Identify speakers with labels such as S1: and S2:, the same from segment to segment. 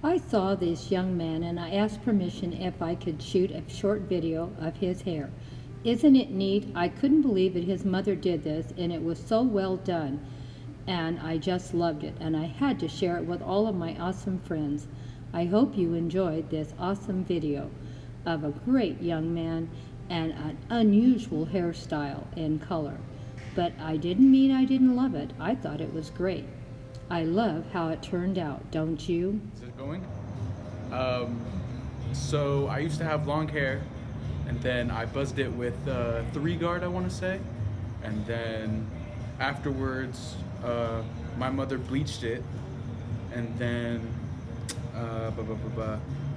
S1: I saw this young man and I asked permission if I could shoot a short video of his hair. Isn't it neat? I couldn't believe that his mother did this, and it was so well done. And I just loved it, and I had to share it with all of my awesome friends. I hope you enjoyed this awesome video of a great young man and an unusual hairstyle and color. But I didn't mean I didn't love it. I thought it was great. I love how it turned out, don't you?
S2: Is it going? So I used to have long hair, and then I buzzed it with 3-guard, I want to say. And then afterwards, my mother bleached it, and then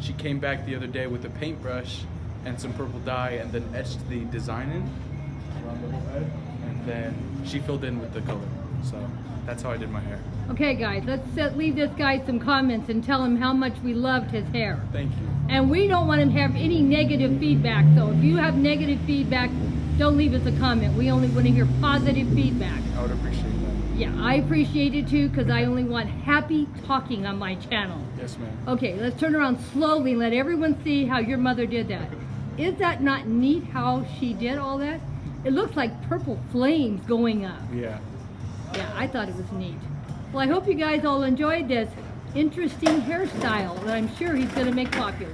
S2: she came back the other day with a paintbrush and some purple dye, and then etched the design in around the whole head, and then she filled in with the color. So that's how I did my hair.
S1: Okay guys, let's leave this guy some comments and tell him how much we loved his hair.
S2: Thank you.
S1: And we don't want him to have any negative feedback, so if you have negative feedback, don't leave us a comment. We only want to hear positive feedback.
S2: I would appreciate that.
S1: Yeah, I appreciate it too, because I only want happy talking on my channel.
S2: Yes, ma'am.
S1: Okay, let's turn around slowly and let everyone see how your mother did that. Is that not neat how she did all that? It looks like purple flames going up.
S2: Yeah.
S1: Yeah, I thought it was neat. Well, I hope you guys all enjoyed this interesting hairstyle that I'm sure he's going to make popular.